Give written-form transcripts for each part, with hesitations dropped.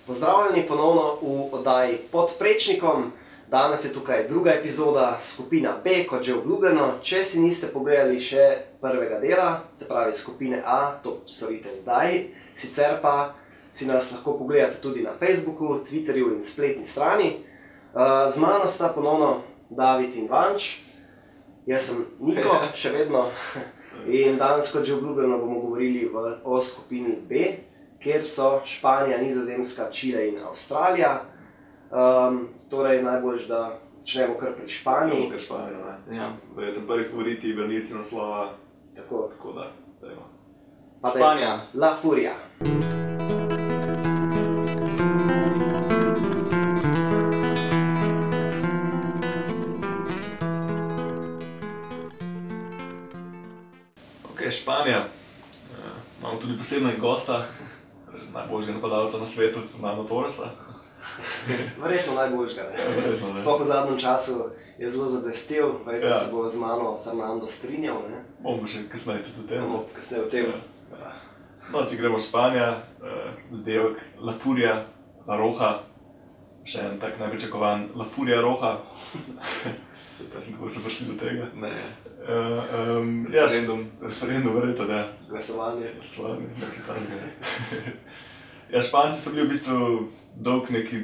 Pozdravljeni ponovno v oddaji Pod prečnikom. Danes je tukaj druga epizoda, skupina B, kot že obljubljeno. Če si niste pogledali še prvega dela, se pravi skupine A, to storite zdaj. Sicer pa si nas lahko pogledate tudi na Facebooku, Twitterju in spletni strani. Z mano sta ponovno David in Vanč. Jaz sem Niko, še vedno. In danes, kot že obljubljeno, bomo govorili o skupini B, kjer so Španija, Nizozemska, Čile in Avstralija. Torej, najboljš, da začnemo kar pri Španiji. Kar Španijo, ne? Ja. Verjetno prvi favoriti, branilci naslova. Tako da, dajmo. Španija. La Furia. Ok, Španija. Imamo tudi posebnega gosta, najboljšega napadalca na svetu, Fernando Torresa. Verjetno najboljšega, ne? Sploh v zadnjem času je zelo zablestel, verjetno se bo z mano Fernando strinjal, ne? Bomo še kasneje tudi o tem. Bomo kasneje o tem. No, če gremo v Španija, vzdevek La Furia, La Roja, še en tak najpričakovan La Furia Roja. Super. Kako so prišli do tega? Ne. Referendum, verjetno, ne. Glasovanje. Nekaj takega. Ja, Španci so bili v bistvu dolg neki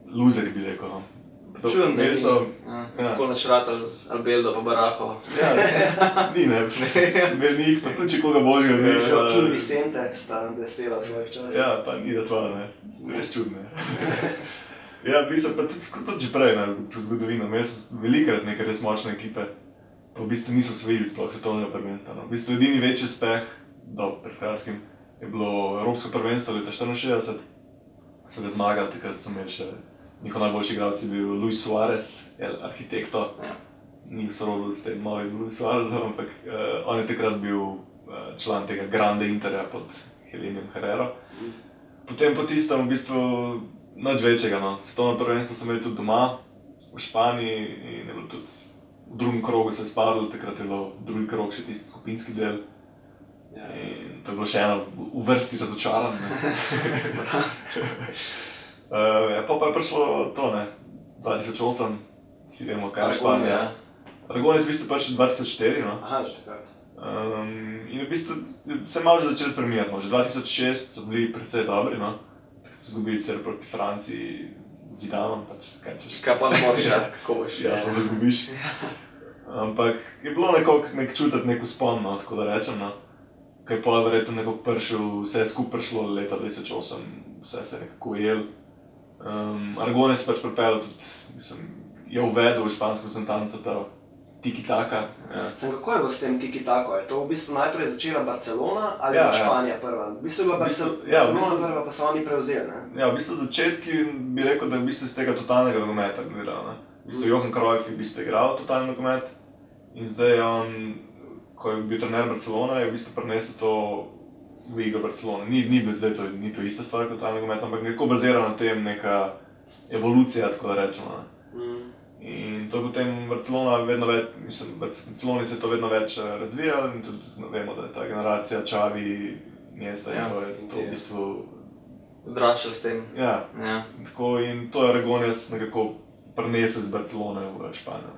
luzeri, bi rekel. Čujem, da tako naš ratal z Albeldo pa Barajo. Ja, ni ne, imel njih, pa tudi če koga božjega ne. Joaquin Vicente sta blestela v svojih časih. Ja, pa ni da tva, ne. Res čudne. Ja, v bistvu, pa tudi že prej, ne, v zgodovino. Imeli so velikrat neke res močne ekipe, pa v bistvu niso osvojili sploh svetovnega prvenstva. V bistvu edini večji uspeh, pred kratkim, je bilo Evropsko prvenstvo leta 1964, so ga zmagali, takrat so imeli še njihov najboljši igralec je bil Luis Suárez, arhitekto, ni v sorodu s tem novim Luis Suárezom, ampak on je takrat bil član tega Grande Interja pod Heleniem Herrero. Potem po tistem v bistvu nič večjega, no. Svetovno prvenstvo so imeli tudi doma, v Španiji, in je bilo tudi v drugem krogu se je spadlo, takrat je bilo drugi krog še tisti skupinski del. In to je bilo še eno v vrsti razočaran. Pa je prišlo to, ne, 2008, vsi vemo, kaj je Španija. Aragonés v bistvu prišel 2004, no. Aha, že takrat. In v bistvu se je malo že začeli spreminjati, no. Že 2006 so bili precej dobri, no. Takrat so izgubili sicer proti Franciji z Zidanom, pač, kaj češ. Kaj pa ne moreš, kako boš. Ja, samo da izgubiš. Ampak je bilo nek čutiti nek vzpon, no, tako da rečem, no. Kaj je pol verjetno nekako prišel, vse je skupaj prišlo leta 2008, vse se je nekako ujel. Aragonés pač pripeljal tudi, mislim, je uvedel v špansko reprezentanco ta tiki-taka. Kako je bilo s tem tiki-tako? Je to v bistvu najprej začela Barcelona ali je Španija prva? V bistvu je bila Barcelona prva, pa so oni prevzeli, ne? Ja, v bistvu začetki bi rekel, da je v bistvu iz tega totalnega nogometa gledal, ne. V bistvu Johan Cruyff je v bistvu igral totalni nogomet in zdaj je on, ko je bil trener Barcelona, je v bistvu prinesel to v igro Barcelona. Ni bil zdaj to, ni to ista stvar kot totalni nogomet, ampak nekako bazira na tem neka evolucija, tako da rečemo, ne. In to je potem Barcelona vedno več, mislim, Barceloni se je to vedno več razvijalo in tudi vemo, da je ta generacija Xavi, Iniesta in to je to v bistvu odraščal s tem. Ja, tako in to je Aragonés nekako prinesel iz Barcelone v Španijo.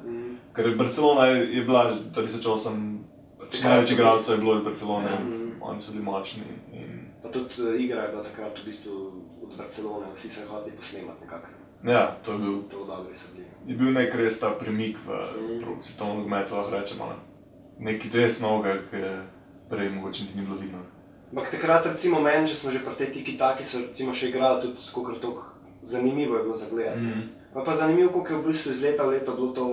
Ker Barcelona je bila 2008, največ igralcev je bilo iz Barcelone, oni so bili močni. Pa tudi igra je bila takrat v bistvu od Barcelone, vsi so jo hoteli posnemati nekako. Ja, to je bil. To dobri so bili. Je bil nek res ta premik v svetovnem nogometu, lahko rečemo, ne. Nekaj res novega, ki prej mogoče niti ni bilo vidno. Ampak takrat recimo meni, če smo že pri tej tiki-taki, so recimo še igrali tudi kakor toliko zanimivo je bilo za gledati. Pa zanimivo, koliko je v bistvu iz leta v leto bilo to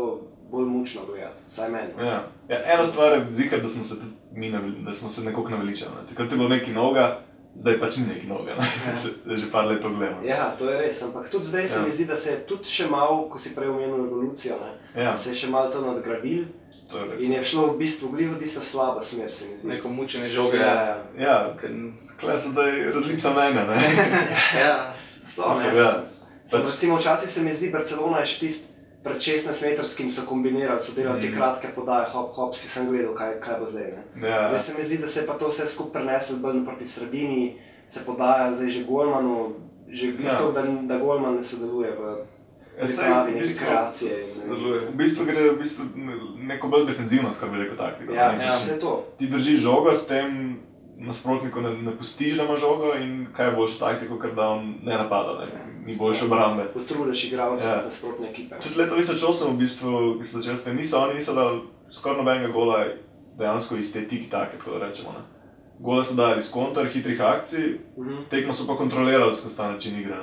bolj mučno gledati, vsaj meni. Ja, ena stvar je zikar, da smo se tudi mi, da smo se nekako naveličali, ne. Takrat je bilo nekaj novega, zdaj pač ni nekaj novega, ne. Že par let to gledamo. Ja, to je res, ampak tudi zdaj se mi zdi, da se je tudi še malo, ko si prej omenil evolucijo, ne, se je še malo to nadgradil in je šlo v bistvu v tisto slabo smer, se mi zdi. Neko mučenje žoge. Ja, tukaj so zdaj različna mnenja, ne. Ja, so, ne. Recimo včasih se mi zdi, Barcelona je še tisti pred 16-metrskim so kombinirali, so delali te kratke podaje, hop, si sem gledal, kaj bo zdaj. Ja. Zdaj se mi zdi, da se je pa to vse skupaj preneslo bolj proti sredini, se podaja zdaj že golmanu, že glih to, da golman ne sodeluje v pripravi neke kreacije. V bistvu gre neko bolj defenzivno, skoro bi rekel taktiko. Ja, vse to. Ti držiš žogo, s tem nasprotniku ne pustiš, da ima žogo in kaj je boljša taktika, ker da on ne napada, ni boljše obrambe. Potrudiš igralce nasprotne ekipe. Tudi leta 2008 v bistvu, ki so začeli s tem, oni niso dali skoraj nobenega gola dejansko iz te tiki-take, tako da rečemo. Gole so dali iz kontra, hitrih akcij, tekmo so pa kontrolirali skozi ta način igre.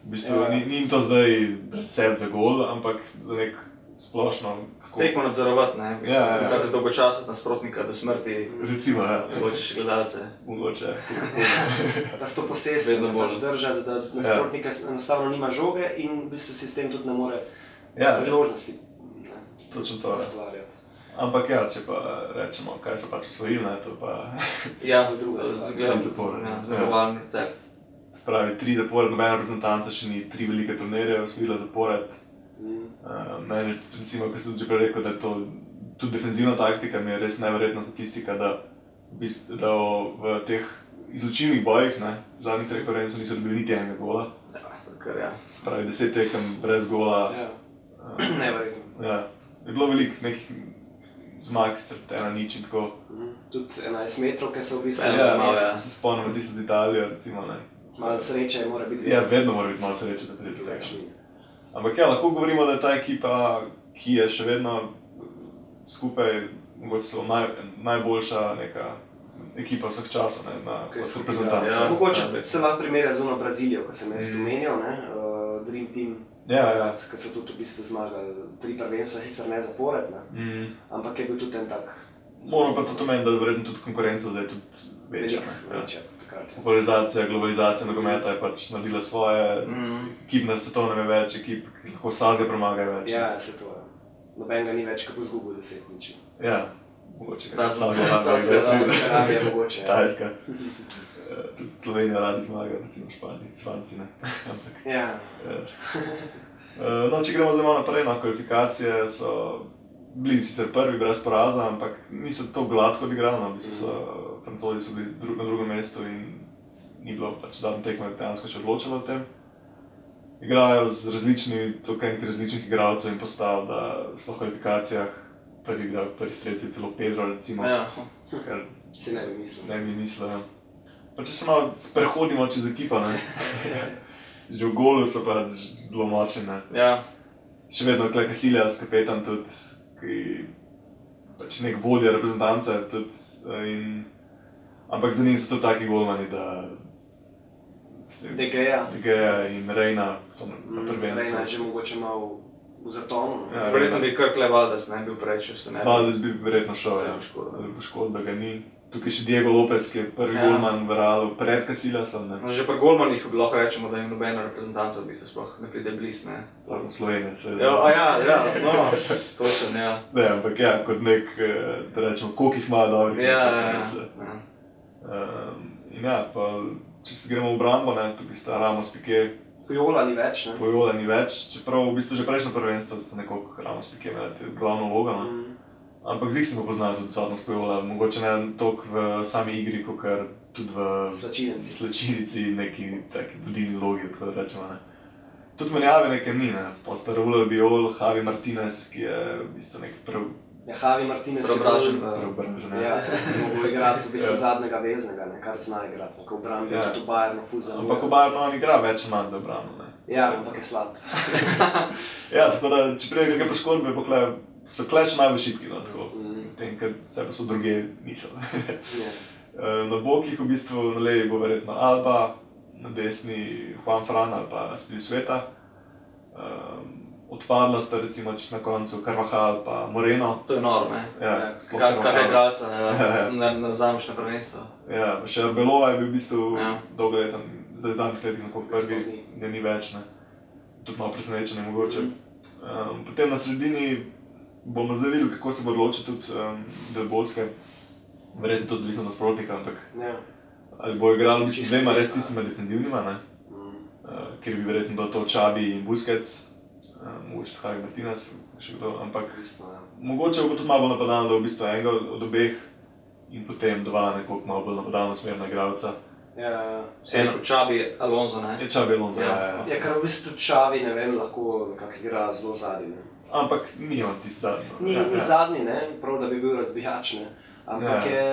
V bistvu ni jim to zdaj recept za gol, ampak za nek splošno... Tekmo nadzorovati, ne? Vsak zdolgočasati nasprotnika do smrti. Recimo, Mogoče še gledalce. Mogoče. Pa s to posestno pač držati, da nasprotnika enostavno nima žoge in v bistvu si s tem tudi ne more priložnosti ustvarjati. Ampak če pa rečemo, kaj so pač osvojili, to pa... Ja, druga stvar. Zmagovalni recept. Pravi, 3 zapored, nobena reprezentanca še ni 3 velike turnirje osvojila zapored. Meni, recimo, ko sem tudi že prej rekel, da je to tudi defenzivna taktika, mi je res neverjetna statistika, da v teh izločilnih bojih, v zadnjih 3 prvenstvu niso dobili niti enega gola. Se pravi, 10 tekem brez gola. Neverjetno. Je bilo veliko nekih zmag, 1-0 in tako. Tudi 11 metrov, ki so v bistvu... Se spomnim tisto z Italijo, recimo. Malo sreče mora biti. Ja, vedno mora biti malo sreče, da pride do tega. Ampak lahko govorimo, da je ta ekipa, ki je še vedno skupaj, mogoče celo najboljša neka ekipa vseh časov na reprezentanci. Mogoče se lahko primerja z ono Brazilijo, ko sem jaz omenjal, Dream Team. Ki so tudi v bistvu zmagali 3 prvenstva, sicer ne zapored, ampak je bil tudi en tak... Moramo pa tudi omeniti, da verjetno tudi konkurenca zdaj tudi večja. Popularizacija, globalizacija nogometa je pač naredila svoje, ekip na svetovnem je več, ekip, ki lahko vsakega premagajo več. Ja, se to je. Nobenega ni več, ko bo izgubil 10 niči. Ja, mogoče. Saudska Arabija mogoče. Tajska. Tudi Slovenija radi zmaga, recimo Španiji, Španci, ne. Ja. No, če gremo zdaj malo naprej na kvalifikacije, so bili sicer prvi brez poraza, ampak niso to gladko odigrali, Francozi so bili na drugem mestu in ni bilo pač zadnji tekmo dejansko še odločilo o tem. Igrajo z različnih igralcev in postav, da sploh v kvalifikacijah prvi strelci celo Pedro, recimo. Kar si ne bi mislil. Ne bi mislil, Pa če se malo sprehodimo čez ekipo, že v golu so pa zelo močni. Še vedno je Casillas, kapetan tudi, ki pač nek vodja reprezentance tudi. Ampak za njim so tudi taki golmani, da... De Gea in Reina so na prvenstvu. Reina je že mogoče malo v zatonu. Verjetno bi Kirkle Valdes ne bil preč, se ne bi... Valdes bi verjetno šel, poškodba ga ni. Tukaj še Diego Lopez, ki je prvi golman v Realu pred Casillasom. Že pri golmanih lahko rečemo, da jim nobena reprezentanca v bistvu sploh ne pride bliz, ne? Pravno Slovenija, seveda. Točno, Ne, ampak kot nek, da rečemo, koliko jih ima dobrih. In pa če se gremo v obrambo, tukaj sta Ramos, Piqué. Pujola ni več, ne? Pujola ni več, čeprav v bistvu že prejšnjo prvenstvo sta nekoliko Ramos, Piqué imeli glavno vlogo, Ampak zdaj se bo poznali za odsotnost Pujola, mogoče ne toliko v sami igri, kakor tudi v slačilnici, neki taki vodilni vlogi, tako da rečemo, Tudi menjave nekaj ni, Posta Raul Albiol, Javi Martinez, ki je v bistvu nek Javi Martinez je preobražen, mogel igrati v bistvu zadnjega veznega, kar zna igrati, ko v obrambi, tudi v Bayernu ful zanimivo. Ampak v Bayernu on igra več manj za obrambo, Ja, ampak je slab. Tako da, če prije kakaj poškodbe, so kle še najbolj šibki, tem, ker vse pa so druge niso. Na bokih v bistvu na levi bo verjetno Alba, na desni Juan Fran ali pa Spilicueta. Odpadla sta recimo čist na koncu Carvajal pa Moreno. To je noro, ne? Kar je igralca, ne vzameš na prvenstvo. Ja, pa še Arbeloa je bil v bistvu dolgoletan, zdaj zadnjih letih nekako prvi, ga ni več, Tudi malo presenečenje mogoče. Potem na sredini bomo zdaj videli, kako se bo odločil tudi Del Bosque. Verjetno tudi odvisno nasprotnika, ampak ali bo igral v bistvu res tistima defenzivnima, kjer bi verjetno to Xabi in Busquets. mogoče Javi Martinez, še kdo, ampak Ja. mogoče bo tudi malo bolj napadalno, da v bistvu enega od obeh in potem dva nekoliko malo bolj napadalno smerna igralca. Ja. Vseeno Xabi Alonso, ne? Je Xabi Alonso, Ja. Ja, ker v bistvu tudi Xavi, ne vem, lahko nekako igra zelo zadnji. Ne. Ampak ni on tisti zadnji. Ni zadnji, ne, prav da bi bil razbijač, ne. Ampak je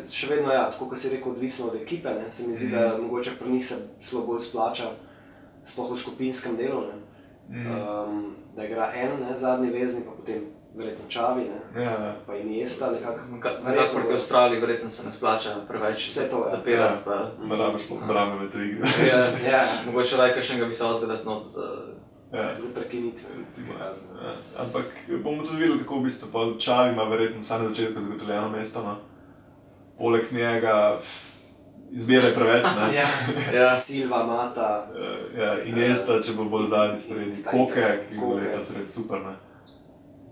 še vedno, ja, tako kot si rekel, odvisno od ekipe, ne. Se mi zdi, da mogoče pri njih se zelo bolj splača, sploh v skupinskem delu, ne. Da igra en, ne, zadnji vezni, pa potem verjetno Xavi, ne. Ja. Pa Iniesta nekako. Nekako proti Avstraliji verjetno se ne splača preveč Vse to, ja. zapirati. Pa, Ne rabiš sploh brame v tej igri. ja, mogoče raj kakšnega visokega dati not za... Za prekinitve. Recimo, ja. Ampak bomo tudi videli, kako v bistvu pa Xavi ima verjetno vsaj na začetku zagotovljeno mesto, no. Poleg njega izbira je preveč, ne. Ja. Silva, Mata. Ja, Iniesta, če bo bolj zadnji sprejeli, Koke, ki bo Koke. letos res super, ne.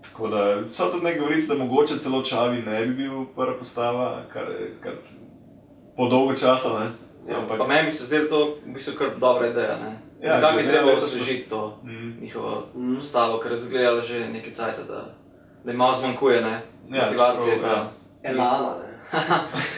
Tako da, so tudi nekaj govoric, da mogoče celo Xavi ne bi bil prva postava, kar po dolgo časa, ne. Ja, pa meni bi se zdelo to v bistvu kar dobra ideja, ne. Ja, Nekako bi glede treba na to, osvežiti to njihovo postavo, ker je zgledalo že nekaj cajta, da jim malo zmanjkuje, ne, Ja, motivacije čeprav, pa... Elana, ne.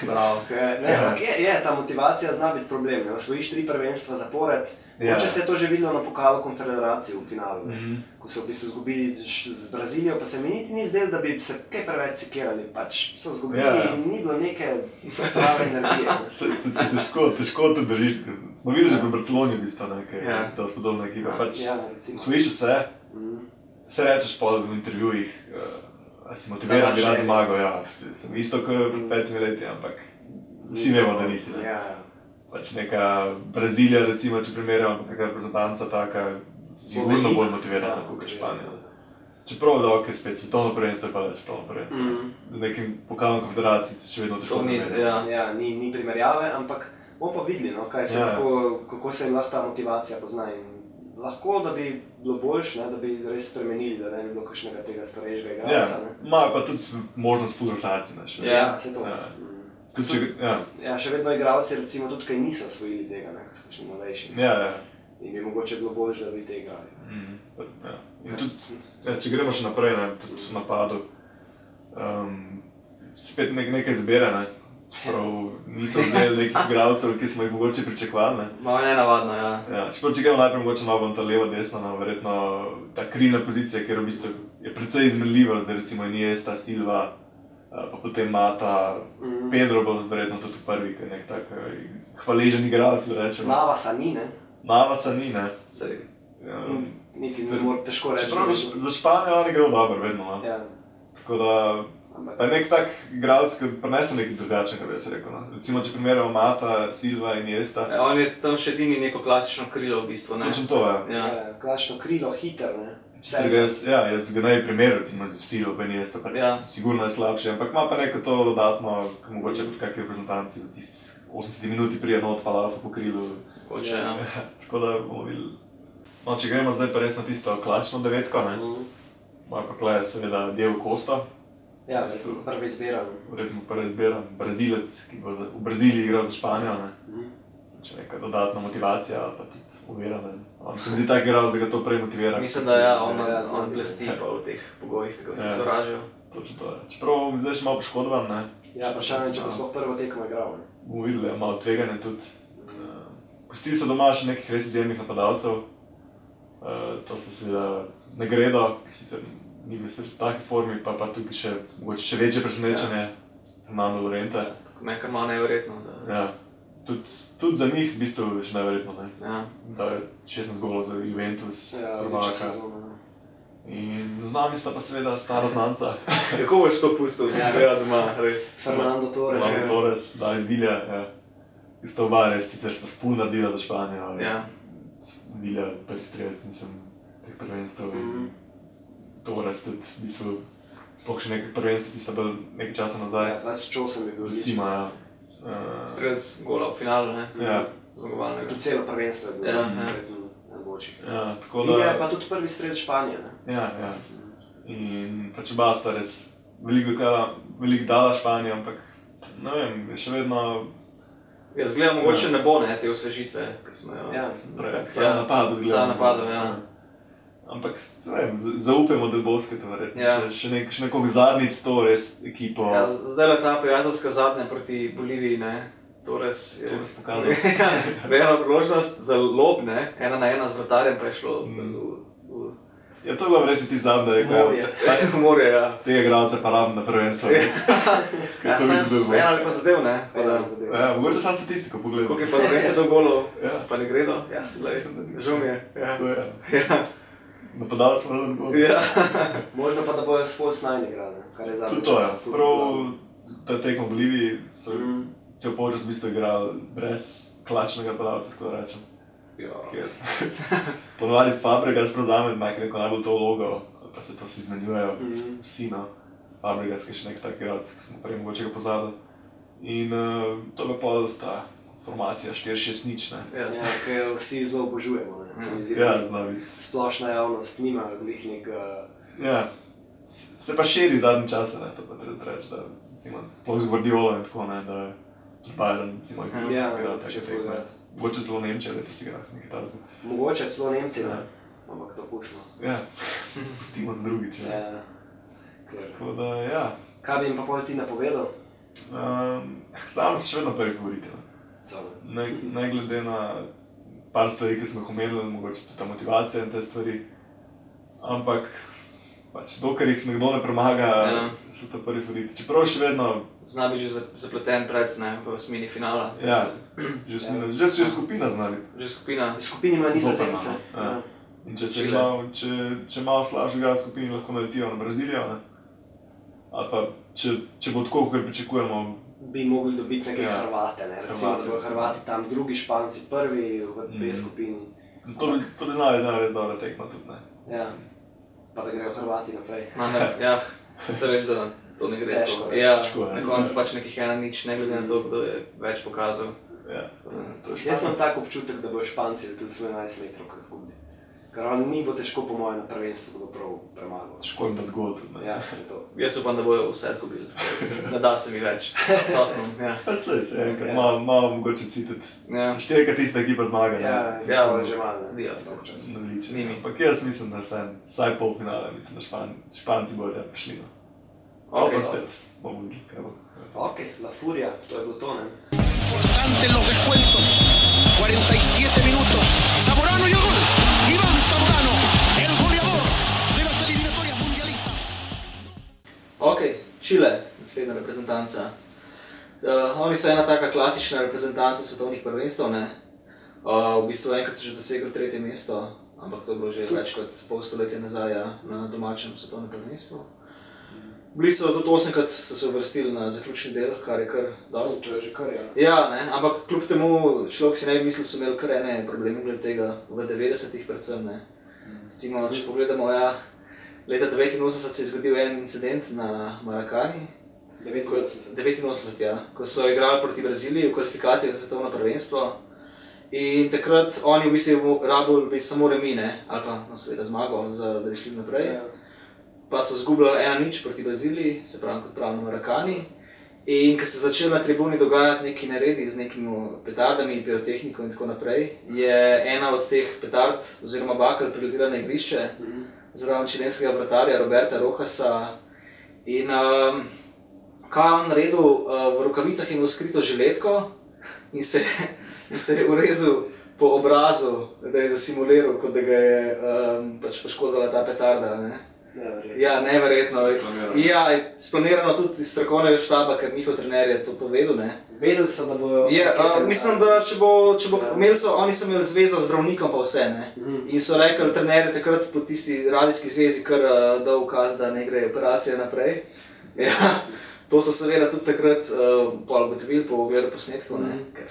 Bravo. Ne, ampak ta motivacija zna biti problem, ne. Osvojiš 3 prvenstva zapored. Mogoče se je to že videlo na pokalu konfederacij v finalu, ne. Ko so v bistvu izgubili z Brazilijo, pa se mi niti ni zdelo, da bi se kaj preveč sekirali, pač so izgubili in ni bilo neke slave energije. Težko to držiš, smo videli že pri Barceloni v bistvu, ne, kaj je dosti podobna ekipa, pač osvojiš vse, se rečeš pol v intervjujih, a si motiviran bi rad zmagal, ja, sem isto kot pred 5 leti, ampak vsi vemo, da nisi, ne. Pač neka Brazilija, recimo, če primerjamo, kakšna reprezentanca taka, sigurno bolj motivirana kot Španija. Čeprav da ok, spet svetovno prvenstvo je pa svetovno prvenstvo. Z nekim pokalom konfederacij še vedno težko primerjati. Ja, ni primerjave, ampak bomo pa videli, no, kaj se kako se jim lahko ta motivacija pozna. Lahko, da bi bilo boljše, da bi res spremenili, da ne bi bilo kakšnega tega starejšega igralca. Imajo pa tudi možnost full rotacije. Ja, se to. Ja, še vedno igralci, recimo, tudi kaj niso osvojili tega, ne, kot so kakšni novejši. Ja. In bi mogoče bilo boljše, da bi te igrali. In tudi, če gremo še naprej, tudi v napadu, spet nekaj izbere, ne. Čeprav niso vzeli nekih igralcev, ki smo jih mogoče pričakovali, ne. Malo nenavadno, ja. Čeprav če gremo najprej mogoče malo na ta leva desna, verjetno ta krilna pozicija, ker v bistvu je precej izmenljiva, zdaj recimo Iniesta, Silva, pa potem Mata, Pedro bo verjetno tudi prvi, ker nek tak hvaležen igralec, da rečemo. Navasa ni, ne. Navasa ni, ne. Niti ne more težko reči. Čeprav za Španijo on igral dobro, vedno, no. Tako da, pa nek tak igralec, ki prinese nekaj drugačnega, bi jaz rekel, no. Recimo, če primerjamo Mata, Silva in Iniesta. On je tam še edini neko klasično krilo v bistvu, ne. Točno to, ja. Klasično krilo, hiter, ne. Jaz ga naj primer, recimo, z Silvo pa Iniesta, pa sigurno je slabši, ampak ima pa neko to dodatno, mogoče kot kakvi reprezentanci v tisti 80 minuti prije not pa laufa po krilu. Hoče, ja. Tako da bomo videli. No, če gremo zdaj pa res na tisto klasično devetko, ne. Moja pa tukaj je seveda Diego Costa. Ja, prvi izbiran. Verjetno prvi izbiran Brazilec, ki bo v Braziliji igral za Španijo, ne. Če neka dodatna motivacija, pa tudi uvira, ne. On se mi zdi tak igralec, da ga to prej motivira. Mislim, da ja, on blesti pa v teh pogojih, kako se sovražijo. Točno to je. Čeprav zdaj še malo poškodovan, ne. Ja, vprašanje, če bo sploh prvo tekmo igral, ne. Bomo videli, malo tveganje tudi. Pustili so doma še nekih res izjemnih napadalcev. To sta seveda Negredo, ki sicer ni bil v taki formi, pa tudi še večje presenečenje Fernando Llorente. Meni kar malo neverjetno. Ja, tudi za njih v bistvu še neverjetno, ne. Ja. Da je 16 golov za Juventus, prvaka. In z nami sta pa seveda stara znanca. Kako boš to pustil? Ja, doma, res. Fernando Torres, David Villa, ja. Ki sta oba res, sicer sta ful naredila za Španijo. Ja. Villa prvi strelec, mislim, teh prvenstev in Torres tudi, v bistvu, sploh še nekaj prvenstev, ki sta bil nekaj časa nazaj. Ja, 28 je bil. Recimo, ja. Strelec gola v finalu, ne? Ja. Zmagovalnega. Tu celo prvenstvo je bilo. Ja. Najboljših. Ja, tako da... Villa je pa tudi prvi strelec Španije, ne? Ja. In pač oba sta res veliko dala Španiji, ampak, ne vem, je še vedno... Jaz gledam, mogoče ne bo, ne, te osvežitve, ki smo jo... Ja, sam napadu gledam. Sam napadu, ja. Ampak zaupajmo, da bo uspelo verjetno. Ja. Še nekoliko zadnjič to res ekipo. Ja, zdaj je ta prijateljska zadnja proti Boliviji, ne. To res je pokazalo. vera priložnost za lob, ne. 1-1 z vratarjem pa je šlo v Ja, to je bilo vreči ti zadnje, da je morje, ja. Tega igralca pa rabim na prvenstvo. Ja, sem ali pa zadev, ne. Ja, mogoče sam statistiko pogledam. Koliko je pa vrete do golov, Ja. pa ne gredo. Ja, žal mi je. Ja. Napadalec smo na gol. Ja. Možno pa, da bojo s False 9 igrali, kar je zadnji To je, čas. prav ta tekmo v Boliviji so cel polčas v bistvu igrali brez klačnega napadalca, tako da rečem. Ker ponovadi Fabregas prevzame neko najbolj to vlogo, pa se to si izmenjujejo vsi, no. Fabregas, ki je še nek tak igralec, ki smo prej mogoče ga pozabili. In to je pol ta formacija 4-6-0, ne. Ja, ker vsi zelo obožujemo, ne. Se mi zdi, Ja, zna biti. splošna javnost nima glih nekega... Ja, se pa širi zadnji čase, ne, to pa treba reči, da recimo sploh z Guardiolom in tako, ne, da tudi Bayern, recimo, Ja, igra če take tekme. pogledati. Mogoče celo Nemčija letos igra nekaj takega. Mogoče celo Nemci, ne. Ampak to pustimo. Ja, pustimo za drugič, ja. Ja. Ker... Tako da, ja. Kaj bi jim pa pol ti napovedal? Sam si še vedno prvi favorit, ne. So. Ne glede na par stvari, ki smo jih omenili, mogoče tudi ta motivacija in te stvari. Ampak, pač, dokler jih nekdo ne premaga, so to prvi favoriti. Čeprav še vedno... Zna biti že zapleten pred, ne, v osmini finala. Ja, že skupina zna biti. Že skupina. V skupini ima Nizozemce. Ja. In če malo slabše igrajo v skupini, lahko naletijo na Brazilijo, ne. Ali pa, če bo tako, kakor pričakujemo, bi mogli dobiti neke Hrvate, ne. Recimo, da bojo Hrvati tam drugi, Španci prvi v B skupini. To bi znali, da je res dobra tekma tudi, ne. Ja. Pa da grejo Hrvati naprej. Ja, se veš, da to ne gre Težko, tako. Ja, težko, na koncu pač nekih 1-0, ne glede na to, kdo je več pokazal. Ja, to je Jaz imam tak občutek, da bojo Španci tudi svoj 11 metrov kar zgubili. Ker ni bo težko po mojem na prvenstvu, bodo prav premagali. težko jim dati gol tudi, ne. Ja, se to. Jaz upam, da bojo vse zgubili. Ne da se mi več. Dosno, ja. Pa saj se, enkrat, malo mogoče vsi tudi. Ja. Štirikrat tista ekipa zmaga, ne. Ja, to je že malo, ne. Ja, Odlično. Nimi. Ampak jaz mislim, da vsaj polfinale, mislim, da Španci bodo tam prišli, no. Ok, Pa spet, bomo videli, kaj bo. Ok, La Furia, to je bilo to, ne. Importante en los descuentos. 47 minutos. Zamorano y el gol. Iván Zamorano, el goleador de las eliminatorias mundialistas. Ok, Čile, naslednja reprezentanca. Oni so ena taka klasična reprezentanca svetovnih prvenstev, ne. V bistvu enkrat so že dosegli 3. mesto, ampak to je bilo že več kot pol stoletja nazaj, ja, na domačem svetovnem prvenstvu. Bili so tudi 8-krat so se uvrstili na zaključni del, kar je kar dosti. To je že kar, ja. Ja, ne, ampak kljub temu človek si ne bi mislil, so imeli kar ene probleme glede tega, v 90-ih predvsem, ne. Recimo, če pogledamo, ja, leta 89 se je zgodil en incident na Maracani. 89, ja, ko so igrali proti Braziliji v kvalifikacijah za svetovno prvenstvo. In takrat oni v bistvu rabili samo remi, ne, ali pa, no, seveda zmago, da bi šli naprej. Pa so zgubili 1-0 proti Braziliji, se pravi kot pravi na Maracani. In ko se začeli na tribuni dogajati neki neredi z nekimi petardami, pirotehniko in tako naprej, je ena od teh petard oziroma bakel priletela na igrišče zraven čilenskega vratarja Roberta Rojasa. In kaj on naredil, v rokavicah je imel skrito žiletko in se je urezal po obrazu, da je zasimuliral, kot da ga je pač poškodovala ta petarda, ne. Ja, neverjetno. Ja, splanirano tudi iz strokovnega štaba, ker njihov trener je to vedel, ne. Vedeli so, da bojo... Ja, mislim, da če bo oni so imeli zvezo z zdravnikom pa vse, ne. In so rekli, trener je takrat po tisti radijski zvezi kar dal ukaz, da ne gre operacija naprej. Ja, to so seveda tudi takrat pol ugotovili po ogledu posnetkov, ne. Ker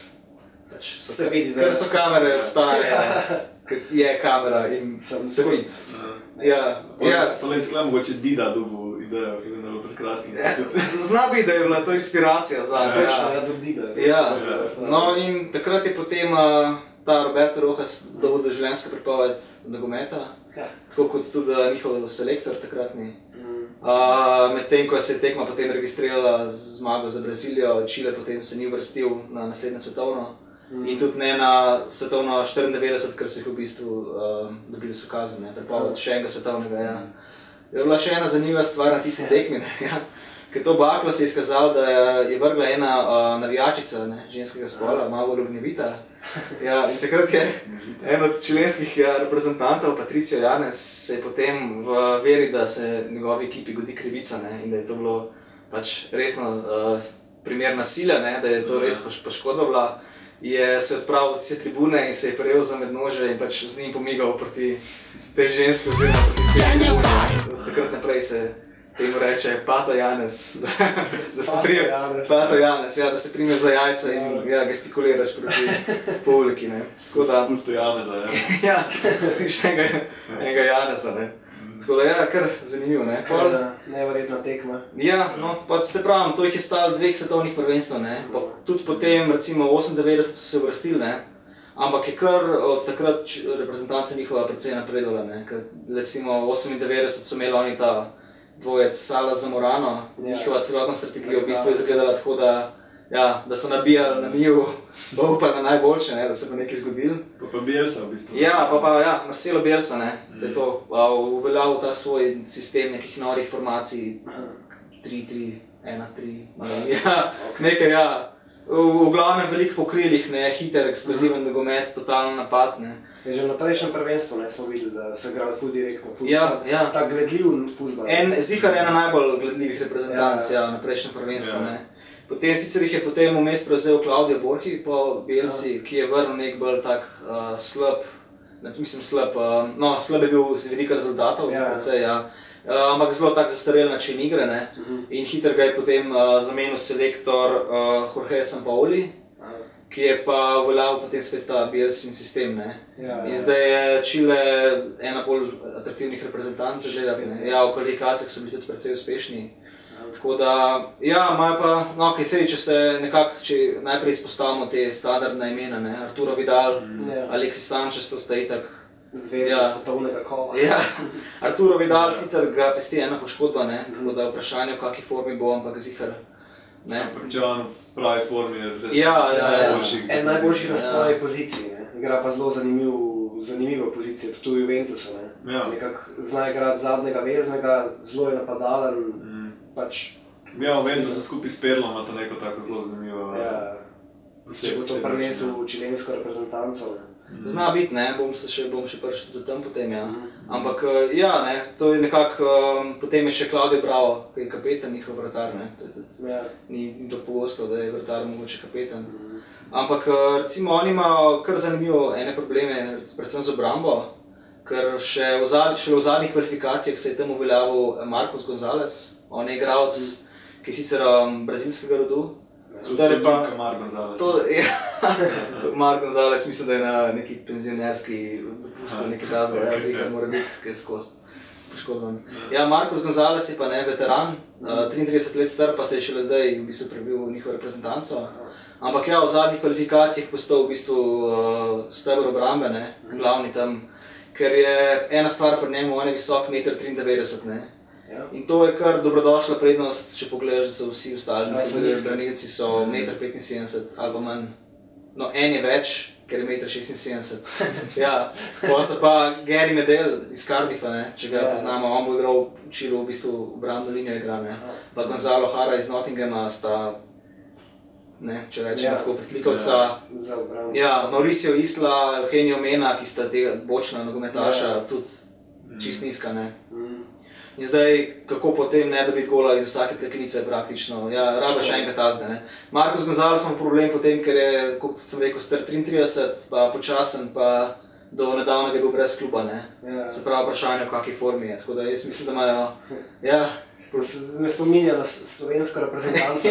so kamere obstajajo, ker je kamera in se vidi. Ja, Slovenski le mogoče Dida dobil idejo, ki je bilo pred kratkim. Zna biti, da je bila to inspiracija za Točno, ja, tudi Dida. Ja, no in takrat je potem ta Roberto Rojas dobil doživljenjsko prepoved nogometa, tako kot tudi njihov selektor takratni. Medtem ko se je tekma potem registrirala z zmago za Brazilijo, Čile potem se ni uvrstil na naslednje svetovno. In tudi ne na svetovno 94, ker so jih v bistvu dobili so kazen, ne, prepoved še enega svetovnega, ja. Je bila še ena zanimiva stvar na tisti tekmi, ne, ja. Ker to baklo se je izkazalo, da je vrgla ena navijačica, ne, ženskega spola, malo bolj ognjevita. Ja, in takrat je en od čilenskih reprezentantov, Patricio Janez, se je potem v veri, da se njegovi ekipi godi krivica, ne, in da je to bilo pač resno primer nasilja, ne, da je to res poškodba bila, je se odpravil do tiste tribune in se je prijel za mednože in pač z njim pomigal proti tej ženski oziroma proti tej tribune. Od takrat naprej se temu reče Pato Janez, da se primeš za jajca in gestikuliraš proti publiki, ne. Spusti Janeza, ja. Ja, spustiš enega Janeza, ne. Tako da ja, kar zanimivo, ne. Neverjetna tekma. Ja, no, pa se pravim, to jih je stalo 2 svetovnih prvenstev, ne. Tudi potem, recimo 98 so se uvrstili, ne. Ampak je kar od takrat reprezentanca njihova precej napredovala, ne. Ker recimo 98 so imeli oni ta dvojec Sala Zamorano, njihova celotna strategija v bistvu je izgledala tako, da so nabijali na njivu, pa upali na najboljše, ne, da se bo nekaj zgodilo. Pa Bielsa v bistvu. Ja, Marcelo Bielsa, ne, se je to uveljavil ta svoj sistem nekih norih formacij, 3-3-1-3, nekaj, v glavnem veliko pokrilih, ne, hiter, eksploziven nogomet, totalen napad, ne. Že na prejšnjem prvenstvu smo videli, da so igrali ful direktno, tak gledljiv fuzbal. Zihar ena najbolj gledljivih reprezentanc na prejšnjem prvenstvu, ne. Potem sicer jih je potem vmes prevzel Claudio Borchi po Bielsi, ki je vrnil nek bolj tak slab, slab je bil z vidika rezultatov, precej, ampak zelo tak zastarel način igre, ne. In hiter ga je potem zamenil selektor Jorge Sampaoli, ki je pa uveljavil potem spet ta Bielsin sistem, ne. In zdaj je Chile ena bolj atraktivnih reprezentanc za gledati, ne. Ja, v kvalifikacijah so bili tudi precej uspešni. Tako da, imajo pa, no, kaj sedi, če najprej izpostavimo te standardne imena, ne, Arturo Vidal, Alexis Sanchez, to sta itak zvezda svetovnega kola. Ja, Arturo Vidal sicer ga pesti ena poškodba, ne, tako da vprašanje, v kakšni formi bo, ampak zihar, ne. Če on v pravi formi je res najboljših. En najboljših na svoji poziciji, ne, igra pa zelo zanimivo pozicijo, tudi v Juventusu, ne. Nekako zna igrati zadnjega veznega, zelo je napadalen. Juventus skupaj s Perlom imata neko tako zelo zanimivo. Če bo to prinesel v čilensko reprezentanco. Zna biti, ne, bom še prišel do tam potem, ja. Ampak ne, to je nekako, potem je še Claudio Bravo, ki je kapetan njihov vratar, ne. Ni to pogosto, da je vratar mogoče kapetan. Ampak recimo oni imajo kar zanimivo ene probleme, predvsem z obrambo, ker šele v zadnjih kvalifikacijah se je tam uveljavil Marcos Gonzalez. On je igralec, ki je sicer brazilskega rodu. Stari pa Marc Gonzalez. Marc Gonzalez, mislim, da je na neki penzionerski dopust, nekaj tazga, zihar mora biti, ki je skozi poškodban. Ja, Marcos Gonzalez je pa ne veteran, 33 let star, pa se je šele zdaj v bistvu prebil njihovo reprezentanco. Ampak ja, v zadnjih kvalifikacijah postal v bistvu steber obrambe, ne, glavni tam, ker je ena stvar pri njemu, on je visok 1,93 m, ne. In to je kar dobrodošla prednost, če pogledaš, da so vsi ostali branilci so 1,75 m ali pa manj. No, en je več, ker je 1,76 m. Ja, pa so pa Gary Medel iz Cardiffa, ne, če ga poznamo, on bo igral v Chilu, v bistvu obrambno linijo igra, ne. Pa Gonzalo Hara iz Nottinghama sta, ne, če rečem tako, pritlikavca. Mauricio Isla, Eugenio Mena, ki sta tega bočna nogometaša, tudi čist nizka, ne. In zdaj, kako potem ne dobiti gola iz vsake prekinitve praktično, raba še enega tazga, ne. Marcos Gonzalez ima problem potem, ker je, kot sem rekel, star 33, pa počasen, pa do nedavnega je bil brez kluba, ne. Se pravi vprašanje, v kakšni formi je, tako da jaz mislim, da imajo, Me spominja na slovensko reprezentanco.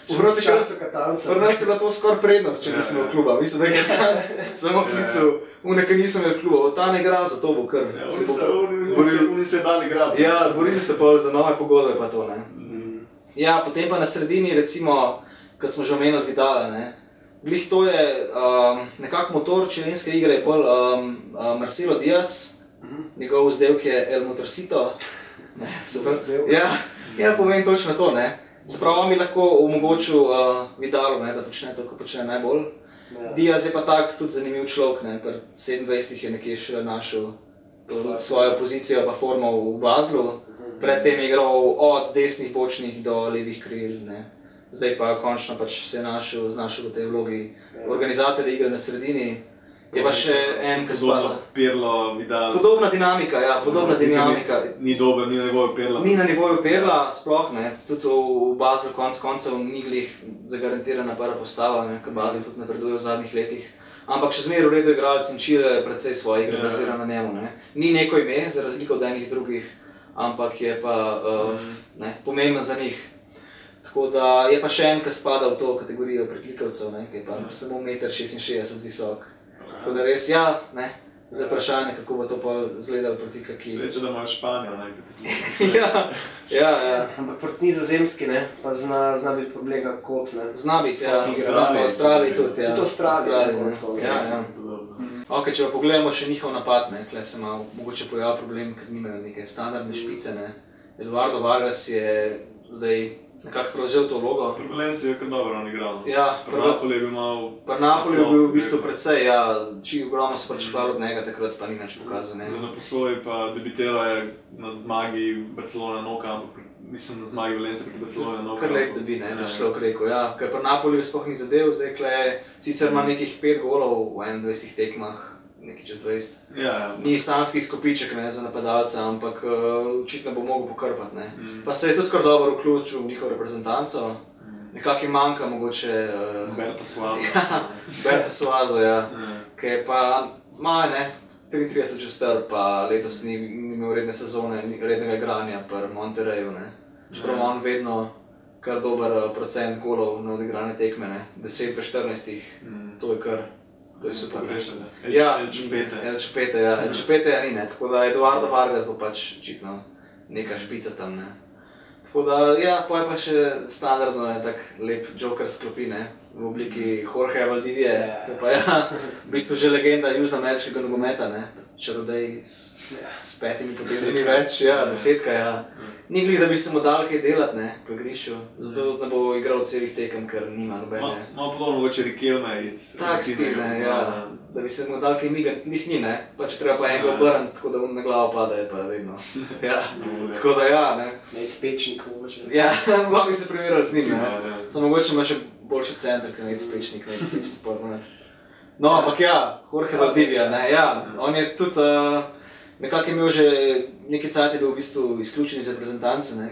Pri nas je bila to skoraj prednost, če nisem imel kluba. Mislim, da je Katanc samo klical, ker nisem imel kluba. Ta ne igra, zato bo kar. Oni se dali igrati. Ja, borili se pa za nove pogodbe pa to, ne. Ja, potem pa na sredini, recimo, kad smo že omenili Vidala, ne. Glih to je nekako motor čilenske igre, je bolj Marcelo Diaz, njegov vzdevk je El Motorcito. Ja, pomeni točno to, ne. Se pravi, on bi lahko omogočil Vidalu, da počne to, ko počne najbolj. Diaz je pa tak tudi zanimiv človek, ne. Pri 27 je nekje še našel svojo pozicijo pa formo v Baslu. Predtem je igral od desnih bočnih do levih kril, ne. Zdaj pa končno pač se je znašel v tej vlogi organizatorja igre na sredini. Je pa še en, ki spada. Pirlo, Vidal. Podobna dinamika, ja, podobna dinamika. Ni dober, ni na nivoju Pirla. Ni na nivoju Pirla, sploh ne. Tudi v Baslu konec koncev ni glih zagarantirana prva postava, ne, ker Basel tudi napreduje v zadnjih letih. Ampak še zmeraj v redu igralec in Chile precej svoje igre bazira na njemu, ne. Ni neko ime, za razliko od enih drugih, ampak je pa pomemben za njih. Tako da je pa še en, ki spada v to kategorijo preklikavcev, ne, ki je pa samo 1,66 m visok. Tako da res, ja, ne, za vprašanje, kako bo to pa izgledalo proti kaki. Sreča, da imaš Španijo, ne. Ja. Ampak proti Nizozemski, ne, pa zna biti problem kot, ne. Zna biti, ja, v Avstraliji tudi, ja. Tudi Avstraliji, ja. Ok, če pa pogledamo še njihov napad, ne, tukaj se malo mogoče pojavil problem, ker nimajo neke standardne špice, ne. Eduardo Vargas je zdaj nekako prevzel to vlogo. Pri Valenciji je kar dobro on igral. Ja, pri Napoli je bil malo... Pri Napoli je bil v bistvu precej, ja, ogromno so pričakovali od njega, takrat pa ni nič pokazal, ne. Na posloji pa debitiral je na zmagi Barcelona Noka, ampak mislim na zmagi Valencije proti Barcelona Noka. Kar lep debi, ne, da človek rekel, ja. Ker pri Napoli sploh ni zadev, zdaj sicer ima nekih 5 golov v 21 tekmah, nekaj čez 20. Ja. Ni sanski izkupiček, ne, za napadalca, ampak očitno bo mogel pokrpati, ne. Pa se je tudi kar dobro vključil v njihovo reprezentanco. Nekako jim manjka mogoče... Berto Suazo. Berto Suazo, ja. Ki je pa, ne, 33 čestar, pa letos ni imel redne sezone, rednega igranja pri Monterreyu, ne. Čeprav on vedno kar dober procent golov na odigrane tekme, ne. 10 v 14, to je kar... To je super. Ja, El Chupete. El Chupete ni, ne. Tako da Eduardo Vargas bo pač očitno neka špica tam, ne. Tako da, ja, pa je pa še standardno, ne, tak lep joker sklopi, ne. V obliki Jorge Valdivije. To pa je v bistvu že legenda južnoameriškega nogometa, ne. Čarodej s 5 potezami več, ja, 10, ja. Ni glih, da bi se mu dal kaj delati, ne, po igrišču. Zdaj ne bo igral celih tekem, ker nima nobene. Malo podobno mogoče Riquelme iz... Tak stil, ne, ja. Da bi se mu dal kaj migati, njih ni, ne. Pač treba pa enega obrniti, tako da na glavo pada je pa vedno. Ja, tako da ja, ne. Nec Pečnik mogoče. Ja, lahko bi se primerjali z njim, ne. Samo mogoče ima še boljši center, kot Nec Pečnik pa ponet. No, ampak ja, Jorge Valdivia, ne, ja. On je tudi... Nekako je imel že nekaj cajt je bil v bistvu izključen iz reprezentance, ne.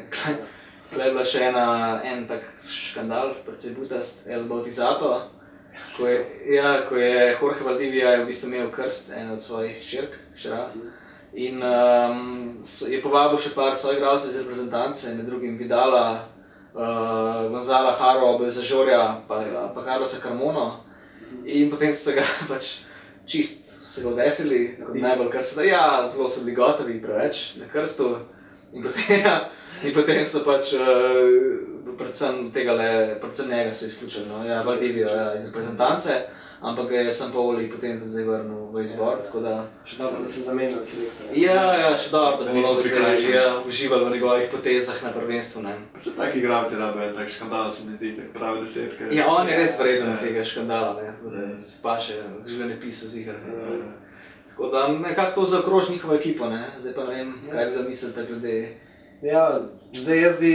Tukaj je bila še en tak škandal, precej butast, El Bautizato, ko je Jorge Valdivia v bistvu imel krst, ena od svojih hčera. In je povabil še par svojih igralcev iz reprezentance, med drugim Vidala, Gonzala Haro, Belzajorja, pa Carlosa Carmono. In potem so ga pač čist se ga odesili, kot najbolj kar se da, ja, zelo so bili gotovi preveč na krstu. In potem so pač predvsem njega so izključili, no, ja, Valdivio, ja, iz reprezentance, ampak ga je Sampaoli potem tudi zdaj vrnil v izbor, tako da... Še dobro, da se zamenjali selektorja. Ja, še dobro, da bomo zdaj uživali v njegovih potezah na prvenstvu, ne. Se taki igralci rabijo en tak škandal, se mi zdi, tak pravi 10. Ja, on je res vreden tega škandala, ne, tako da pa še življenjepisu z iger. Tako da nekako to zaokroži njihovo ekipo, ne, zdaj pa ne vem, kaj bi da mislite glede... Ja, zdaj jaz bi,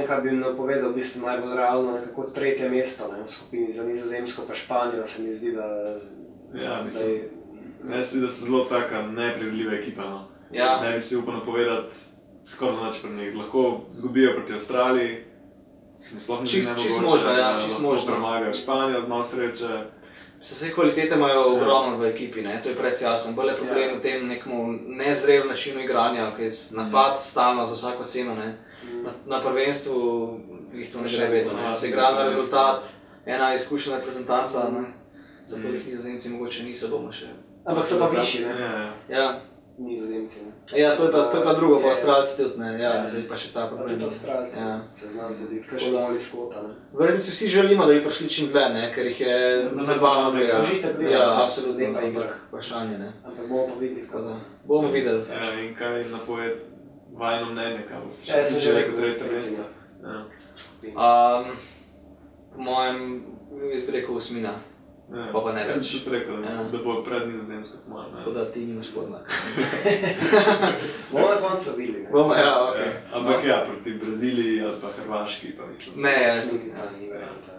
kaj bi napovedal, v bistvu najbolj realno nekako 3. mesto, ne, v skupini za Nizozemsko pa Španijo, se mi zdi, da... Ja, mislim, jaz vidim, da so zelo taka neprevidljiva ekipa, no. Ja. Ne bi si upal napovedati skoraj nič pri njih. Lahko zgubijo proti Avstraliji, se mi sploh ne zdi nemogoče. Čist možno, ja, čist možno. Lahko premagajo Španijo, z malo sreče. Vse kvalitete imajo ogromno v ekipi, ne, to je precej jasno. Bolj je problem v tem nekemu nezrel načinu igranja, ki je napad stalno za vsako ceno, ne. Na prvenstvu jih to ne gre vedno, ne. Se igra na rezultat, ena izkušena reprezentanca, ne. Zato jih Nizozemci mogoče niso doma še. Ampak so pa višji, ne. Ja. Nizozemci, ne. Ja, to je pa drugo, pa Avstralci tudi, ne, ja, zdaj pa še ta problem. Tudi Avstralci, se zna zgoditi, kaj še dali skota, ne. Verjetno si vsi želimo, da bi prišli čim dlje, ne, ker jih je zabavno, ja, absolutno, ampak vprašanje, ne. Ampak bomo pa videli, tako da, bomo videli. Ja, in kaj napoved vajno mnenje, kaj boste še? Ja, sem že rekel 3. mesta. Po mojem, jaz bi rekel 8. Pa ne več. Jaz bi tudi rekel, Ja. da bo pred Nizozemsko pomagal. Tako da ti nimaš pojma. Bomo na koncu videli. Bomo, ja, ok. Ampak ja, proti Braziliji ali pa Hrvaški pa mislim. Ne, jaz Mislim, sem. da ni varianta.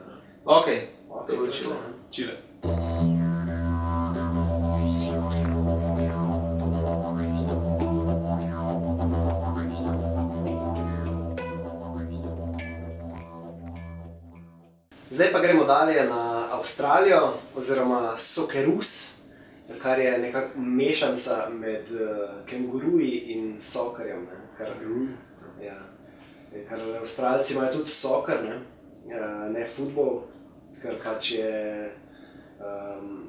Ok, Ok, to bo to je Čile. to, ne. Čile. Zdaj pa gremo dalje na Avstralijo, oziroma Socceroos, kar je nekako mešanca med kenguruji in soccerjem. Ja. Ker Avstralci imajo tudi soccer, ne futbol, ker pač je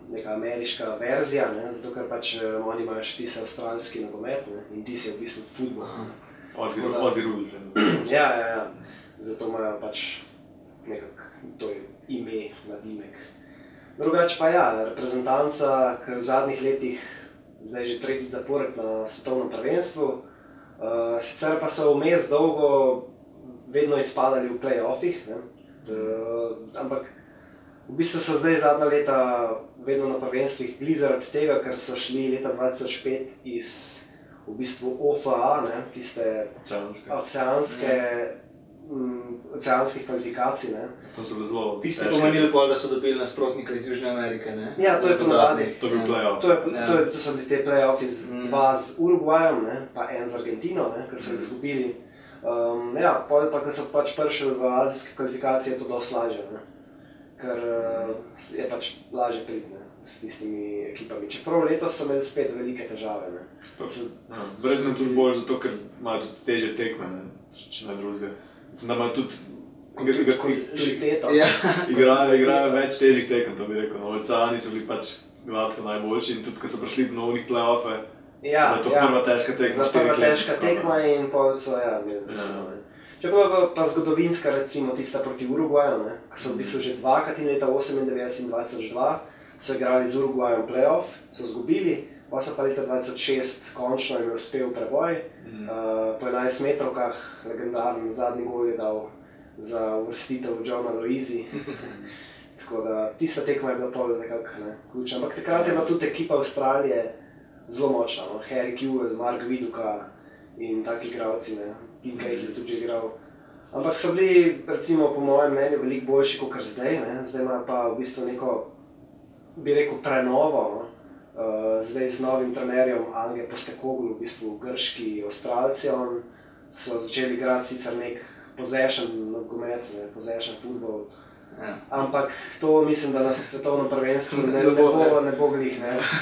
neka ameriška verzija, zato ker pač oni imajo še tiste avstralski nogomet in ti si v bistvu futbol. Aussie Rules. Ja. Zato imajo pač nekako to ime, nadimek. Drugače pa ja, reprezentanca, ki v zadnjih letih, zdaj že tretjič zapored na svetovnem prvenstvu, sicer pa so vmes dolgo vedno izpadali v play-offih, ampak v bistvu so zdaj zadnja leta vedno na prvenstvih glih zaradi tega, ker so šli leta 2005 iz v bistvu OFA, tiste oceanskih kvalifikacij. To so bile zelo Tiste pomenili pol, da so dobili nasprotnika iz Južne Amerike, ne? Ja, to je ponavadi. To je bil play-off. To so bili te play-offi dva z Urugvajem, pa en z Argentino, ki so jih izgubili. Potem pa, ko so pač prišli v azijske kvalifikacije, je to dosti lažje, ker je pač lažje priti s tistimi ekipami. Čeprav letos so imeli spet velike težave. Verjetno tudi bolj zato, ker imajo tudi težje tekme, če ne drugega. Mislim, da imajo tudi Kontinuiteto. igrajo več težjih tekem, to bi rekel. Oceani so bili pač gladko najboljši in tudi, ko so prišli na ovnih play-offe, da je to prva težka tekma. Prva težka tekma in pol so, recimo. Čeprav pa zgodovinska, recimo, tista proti Urugvaju, ki so v bistvu že dvakrat in leta 1998 in 2002 so igrali z Urugvajem play-off, so zgubili, pa so pa leta 2006 končno jim je uspel preboj. Po 11 metrovkah legendarni zadnji gol je dal za uvrstitev Johna Loizi. Tako da tista tekma je bila pol nekako ključna. Ampak takrat je bila tudi ekipa Avstralije zelo močna. Harry Kewell, Mark Viduka in taki igralci, Tim Cahill je tudi že igral. Ampak so bili, recimo, po mojem mnenju veliko boljši kot zdaj. Zdaj imajo pa v bistvu neko, bi rekel, prenovo. Zdaj z novim trenerjem Ange Postecoglou, v bistvu grški Avstralci, so začeli igrati sicer nek possession nogomet, possession futbol. Ampak to mislim, da na svetovnem prvenstvu ne bo glih.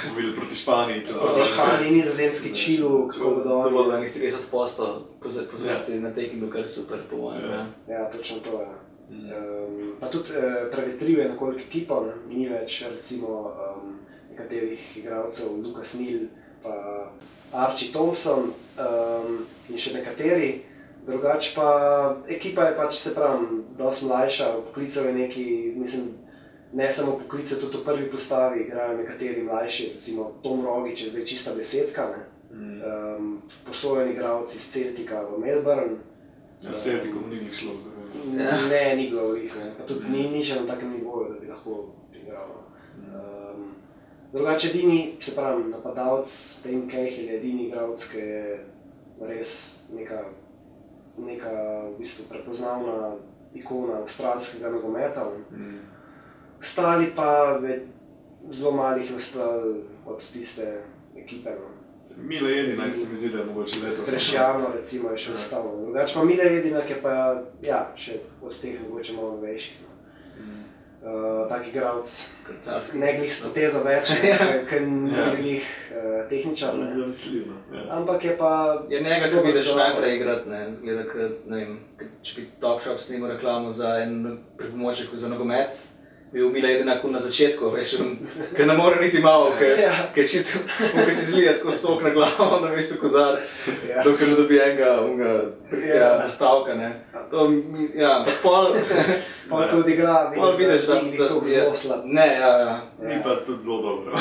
Smo videli proti Španiji. Proti Španiji, Nizozemski, Čilu, kako bodo oni. Dovolj enih 30% pozesti na tekingu, kar je super po mojem. Ja, točno to je. Pa tudi prevetril je nekoliko ekipo, ni več recimo nekaterih igralcev, Lucas Neal, pa Archie Thompson in še nekateri. Drugače pa ekipa je pač, se pravim, dosti mlajša, poklicev je neki, mislim, ne samo poklicev, tudi v prvi postavi igrajo nekateri mlajši, recimo Tom Rogic je zdaj čista desetka, posojeni igralci iz Celtica v Melbourne. Ja, Celticom ni njih šlo. Ne, ni bilo v njih, pa tudi ni še na takem nivoju, da bi lahko igral. Drugače edini, se pravim, napadalec Tim Cahill je edini igralec, ki je res neka v bistvu prepoznavna ikona avstralskega nogometa. Ostali pa zelo malih je ostali od tiste ekipe. Mile Jedinak se mi zdi, da je mogoče letos. Prešjavno recimo je še ostalo. Drugače pa Mile Jedinak je pa, ja, še od teh mogoče malo vejših. Tak igralec, ne glih s potezo več, ker ni glih tehničar. Ampak je pa... Je njega, ko vidiš najprej igrati, zgleda, če bi Topshop snimal reklamo za en pripomoček za nogomet, bi Mile Jedinak na začetku, veš, ker ne more niti malo, ker čisto, ko si zlija tako sok na glavo, na mesto kozarc, dokaj ne dobi enega nastavka, pol ko odigra, vidiš, da to zelo slab. Ne, Ni pa tudi zelo dobro.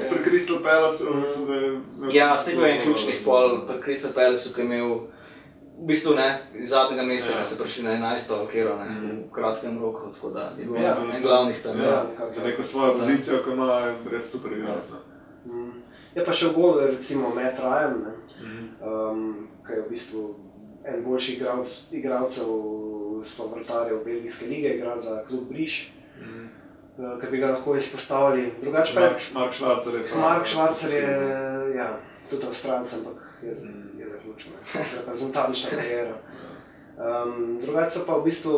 Pri Crystal Palace mislim, da je... Ja, vse bil en ključnih pol pri Crystal Palaceu, ki je imel v bistvu ne, iz zadnjega mesta, ki so prišli na 11. alokero, ne, v kratkem roku, tako da je bil en glavnih tam. Za neko svojo pozicijo, ko ima res super igralec. Je pa še v golu, recimo Matt Ryan, ki je v bistvu en boljših igralcev sploh vratarjev belgijske lige, igra za klub Briš, ki bi ga lahko izpostavili. Drugače pa Mark Schwarzer je pa... Mark Schwarzer je, ja, tudi Avstralec, ampak je zaključil, reprezentančna karijera. Drugače so pa v bistvu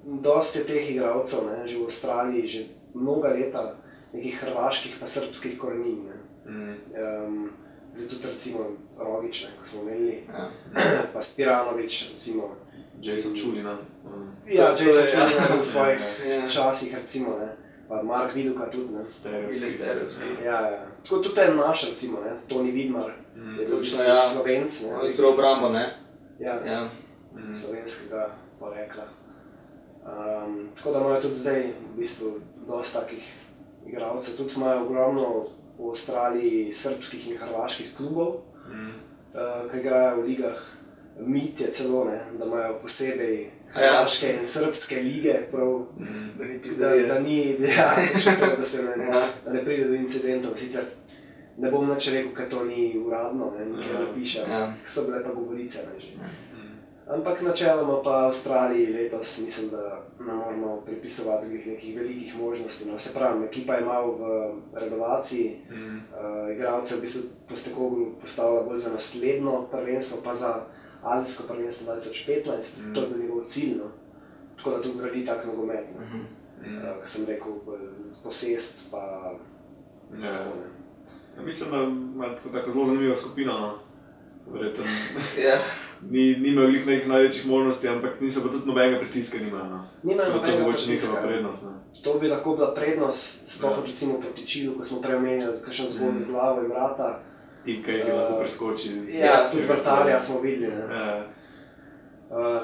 dosti teh igralcev, že v Avstraliji, že mnoga leta, nekih hrvaških pa srpskih korenin. Zdaj tudi recimo Rogić, ko smo imeli, pa Spiranović, recimo. Jason Čulina. Ja, Jason Čulina v svojih časih, recimo, pa Mark Viduka tudi, ne. Stereovski. Ja. Tako tudi en naš, recimo, Toni Vidmar, je tudi Slovenc, ne. On izbral obrambo, ne? Ja, slovenskega porekla. Tako da imajo tudi zdaj v bistvu dosti takih igralcev. Tudi imajo ogromno v Avstraliji srpskih in hrvaških klubov, ki igrajo v ligah. Mit je celo, da imajo posebej hrvaške in srpske lige, prav, da ni, da ne pride do incidentov. Sicer ne bom nič rekel, ker to ni uradno, nikjer ne piše, so bile pa govorice. Ampak načeloma pa v Avstraliji letos mislim, da ne moramo pripisovati nekih velikih možnosti. Se pravi, ekipa je malo v renovaciji, igralce v bistvu Postecoglou postavila bolj za naslednjo prvenstvo, pa za azijsko prvenstvo 2015, to je bil njegov cilj, tako da tu gradi tak nogomet, kot sem rekel, posest pa tako. Mislim, da ima tako zelo zanimivo skupino, verjetno. Ni imel nekih največjih možnosti, ampak niso pa tudi nobenega pritiska nimajo. Nimajo nobenega pritiska. Njihova prednost. To bi lahko bila prednost, sploh recimo proti Čilu, ko smo prej omenjali kakšen zgod z glavo in vrata. Tip, ki jih lahko preskoči. Ja, tudi vrtarja smo videli.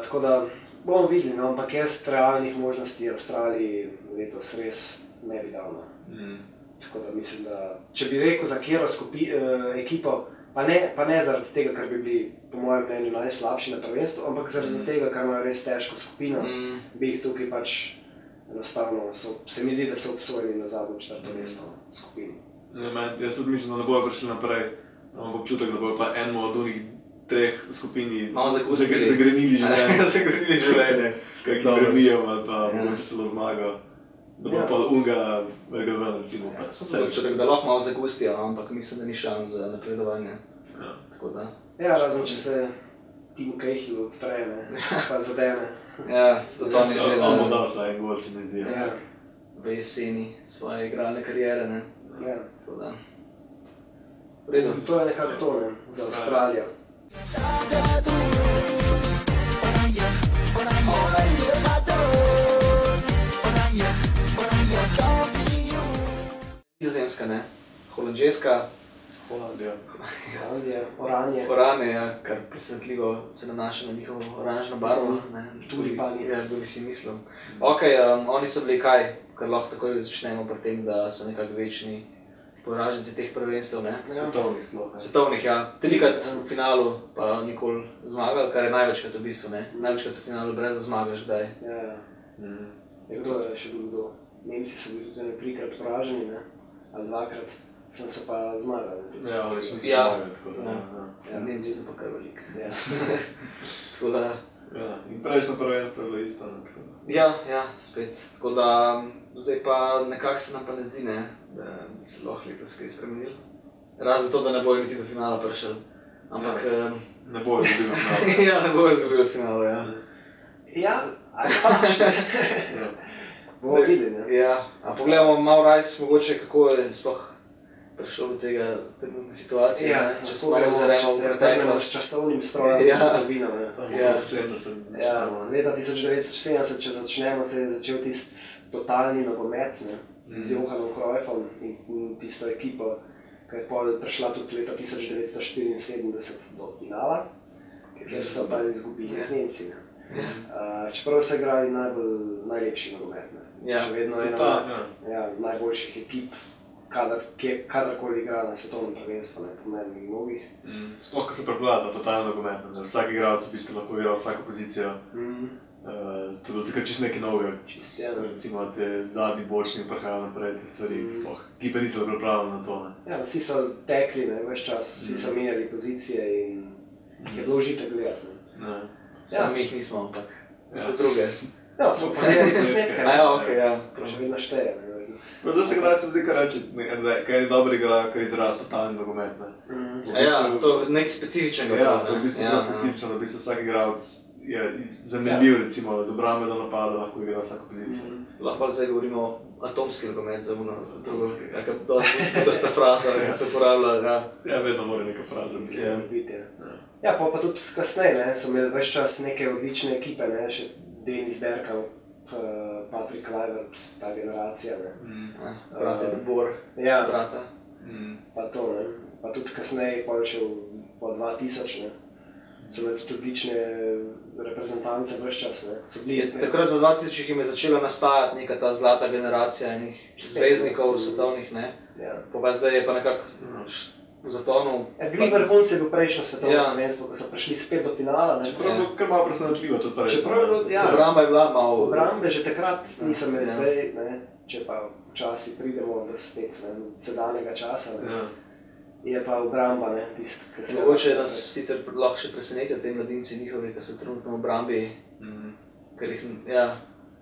Tako da bomo videli, ampak jaz realnih možnosti Avstraliji letos res ne bi dal. Tako da mislim, da če bi rekel za katero ekipo, pa ne zaradi tega, ker bi bili po mojem mnenju najslabši na prvenstvu, ampak zaradi tega, ker imajo res težko skupino, bi jih tukaj pač enostavno, se mi zdi, da so obsojeni na zadnjo četrto mesto v skupini. Jaz tudi mislim, da ne bojo prišli naprej. Imam občutek, da bojo pa eno od onih treh v skupini zagrenili življenje. S kakim remijem ali pa mogoče celo zmago. Da bo pa Unga vrgel ven, recimo. Sem občutek, da lahko malo zagustijo, ampak mislim, da ni šans za napredovanje. Ja, razen če se Timu Cahill odpre, pa zadene. Ja, to ni že. On bo dal svoj gol, se mi zdi. V jeseni svoje igralne karijere, ne. Tako da. V redu. To je nekako to, za Avstralijo. Nizozemska, ne. Holandžeska. Holandija. Oranje. Kar presenetljivo se nanaša na njihovo oranžno barvo. Tulipani. Ja, kdo bi si mislil. Ok, oni so bili kaj, kar lahko takoj začnemo pri tem, da so nekako večni poraženci teh prvenstev, ne? Svetovnih sploh, ne? Svetovnih, ja. Trikrat v finalu pa nikoli zmagali, kar je največkrat v bistvu, ne? Največkrat v finalu brez da zmagaš, kdaj. Ja. Kdo je še bil kdo? Nemci so bili tudi trikrat poraženi, ne? Ali dvakrat. Sem se pa zmagali. Ja, oni še niso zmagali, tako da. Ja, Nemci so pa kar velik. Ja. Tako da. Ja, in prejšnjo prvenstvo je bilo isto. Ja, spet. Tako da, zdaj pa nekako se nam pa ne zdi, ne, da bi se lahko letos kaj spremenili. Razen to, da ne bojo niti do finala prišli. Ampak... Ne bojo izgubili v finalu. Ja, ne bojo izgubili v finalu, ja. Ja, ali pač. Bomo videli, ne? Ja, a pogledamo malo rajs, mogoče kako je sploh prišlo do tega trenutne situacije, ja, ne? Če se malo ozremo v preteklost. S časovnim strojem zgodovino, ne? Ja, 70. Ja, leta 1970, če začnemo, se je začel tist totalni nogomet, ne? Z Johanom Cruyffom in tisto ekipo, ki je pol prišla tudi leta 1974 do finala, kjer so pa izgubili z Nemci, ne? Čeprav so igrali najlepši nogomet, ne? Še vedno ena najboljših ekip, kadarkoli igra na svetovnem prvenstvu, ne, po meni mnogih. Sploh, ko se preplata totalno nogometno, da vsak igralec v bistvu lahko igra vsako pozicijo. To je bilo takrat čisto nekaj novega. Recimo te zadnji bočni prihajajo naprej, te stvari sploh. Ekipe niso bile pripravljene na to, ne. Ja, vsi so tekli, ne, ves čas, vsi so menjali pozicije in je bilo užitek gledati, ne. Sami jih nismo, ampak za druge. Ja, so pa gledali posnetke, ne. Ja, okej, ja. To še vedno šteje, ne. Zdaj se kdaj se zdi, kar reči, kaj je dobro igra, kaj izraz totalni nogomet, ne. Ja, to je nekaj specifičnega. Ja, to je v bistvu specifično, da v bistvu vsak igralec je zamenljiv, recimo, od obrambe do napada lahko igra vsako pozicijo. Lahko zdaj govorimo atomski nogomet za uno, taka dosta fraza, ki se uporablja, ja. Ja, vedno mora neka fraza biti. Ja, pa tudi kasneje, ne, so imeli ves čas neke odlične ekipe, ne, še Denis Bergkamp, Patrick Kluivert, ta generacija, ne. Brate de Boer, Ja, brata. pa to, ne. Pa tudi kasneje, pa še po 2000, ne. So imeli tudi odlične reprezentance ves čas, ne. So bili, Takrat v 2000 jim je začela nastajati neka ta zlata generacija enih zvezdnikov svetovnih, ne. Ja. Pa zdaj je pa nekako zatonul. Glih vrhunec je bil prejšnjo svetovno prvenstvo, ko so prišli spet do finala, ne. Čeprav je bilo kar malo presenetljivo tudi pa reči. Čeprav je bilo, ja, Obramba je bila malo... obrambe že takrat niso imeli zdaj, ne. Če pa včasih pridemo do spet, ne, sedanjega časa, ne. Je pa obramba, ne, tisto, ki se... Mogoče nas sicer lahko še presenetijo te mladinci njihovi, ki so trenutno v obrambi, ker jih, ja,